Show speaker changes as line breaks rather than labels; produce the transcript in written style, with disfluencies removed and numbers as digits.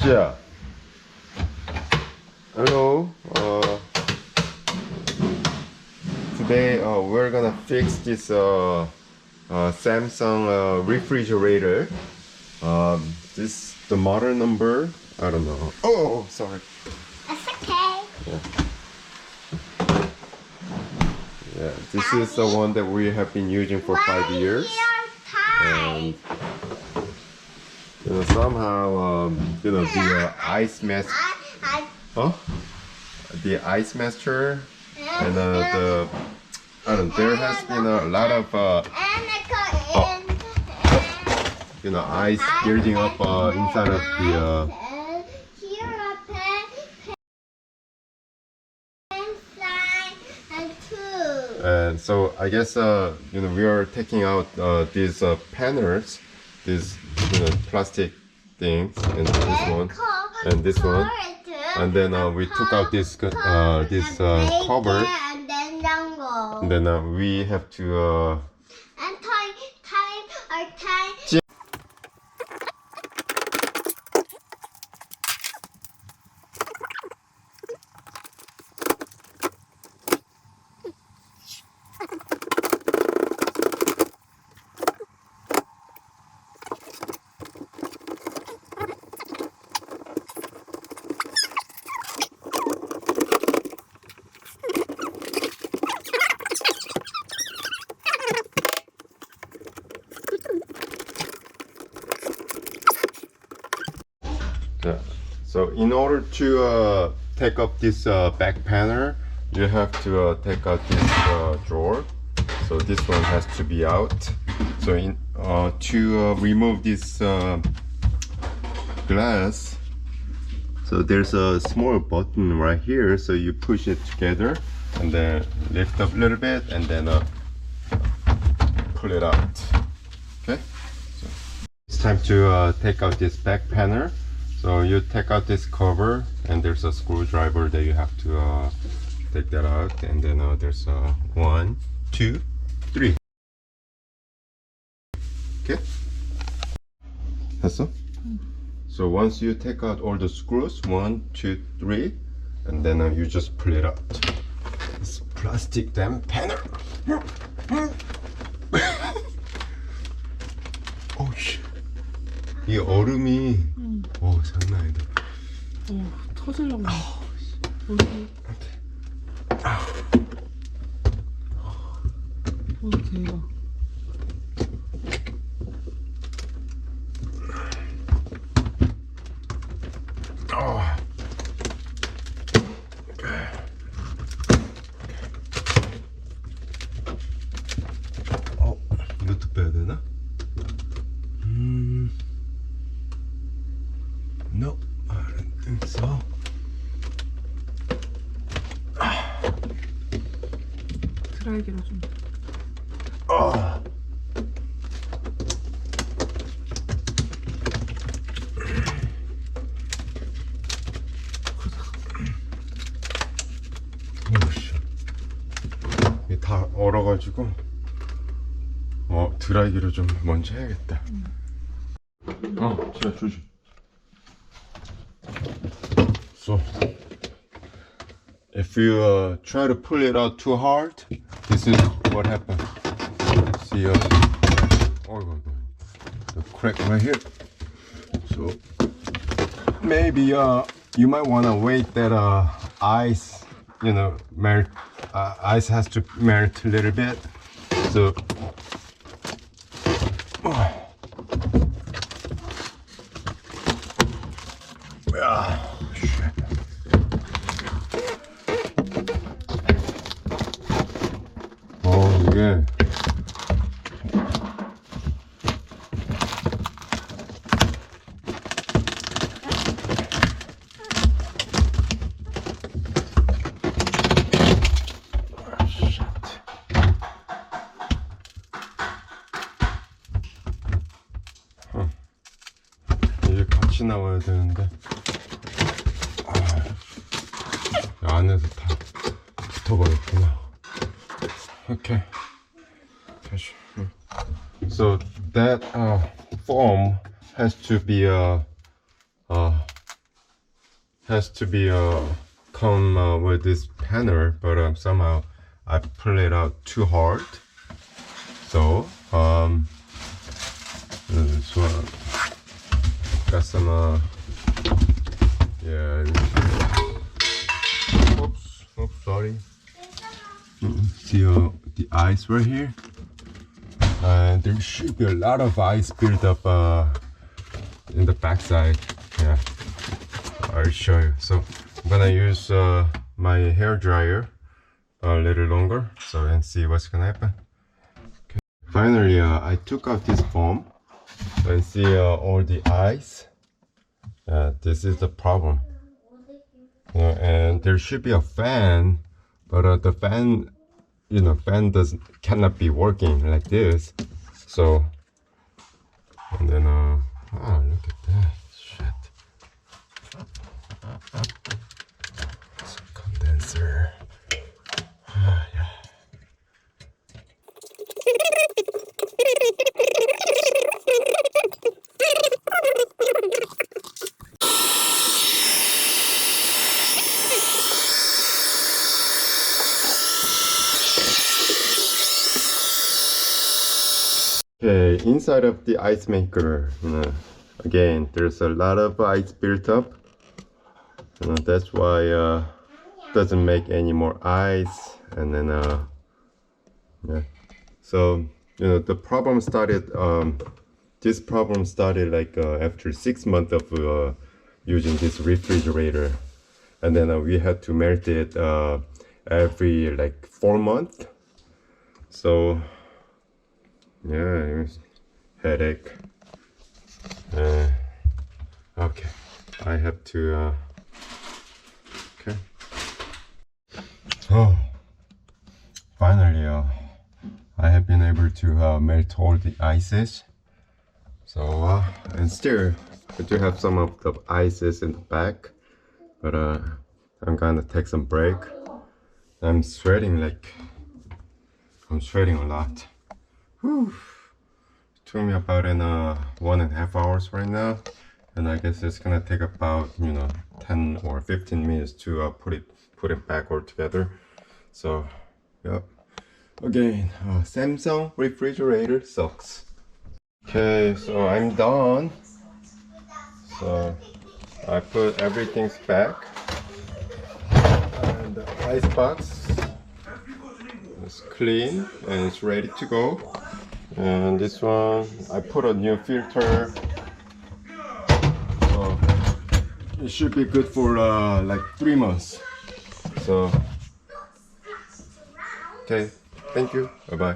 Yeah. Hello. Today we're gonna fix this Samsung refrigerator. This the model number. I don't know. Oh, sorry.
That's okay.
Yeah, this is the one that we have been using for 5 years. And somehow the ice master. Huh? The ice master and the I don't know, there has been a lot of ice building up inside of the and so I guess we are taking out these panels, these plastic things, and this one, and then we took out this cover, and then we have to so in order to take up this back panel, you have to take out this drawer. So this one has to be out. So to remove this glass, so there's a small button right here. So you push it together and then lift up a little bit and then pull it out. Okay. So it's time to take out this back panel. So you take out this cover, and there's a screwdriver that you have to take that out, and then there's 1, 2, 3. Okay. 됐어? So once you take out all the screws, 1, 2, 3, and then you just pull it out. This plastic damn panel. Oh shit. 이 얼음이 장난 아니다.
터질라고. 대박.
이것도 빼야 되나? No, I don't think so.
드라이기로 좀.
이게 다 얼어가지고 드라이기로 좀 먼저 해야겠다. 진짜 조심. So, if you try to pull it out too hard, this is what happens. See, the crack right here. So, maybe you might want to wait that ice, melt. Ice has to melt a little bit. So. 이게 이게 같이 나와야 되는데 안에서 다 붙어버렸구나. Okay. So that foam has to be has to be come with this panel, but somehow I pull it out too hard. So this one got some yeah. Oops, sorry. See the ice right here, and there should be a lot of ice built up in the backside. Yeah, I'll show you. So I'm gonna use my hair dryer a little longer so and see what's gonna happen. Okay. Finally, I took out this foam and see all the ice. This is the problem. And there should be a fan, but the fan, fan cannot be working like this. So, and then oh, look at that shit. It's a condenser. Yeah. Okay, inside of the ice maker, again, there's a lot of ice built up. That's why it doesn't make any more ice. And then, yeah. So, the problem started. This problem started like after 6 months of using this refrigerator, and then we had to melt it every like 4 months. So. Yeah, it was headache. Okay, I have to. Okay. Oh, finally, I have been able to melt all the ices. So, and still, I do have some of the ices in the back, but I'm gonna take some break. I'm sweating a lot. Whew. It took me about 1.5 hours right now, and I guess it's gonna take about 10 or 15 minutes to put it back all together. So, yep. Again, Samsung refrigerator sucks. Okay, so I'm done. So I put everything back, and the ice box is clean and it's ready to go. And this one, I put a new filter, so it should be good for like 3 months. So, okay, thank you, bye bye.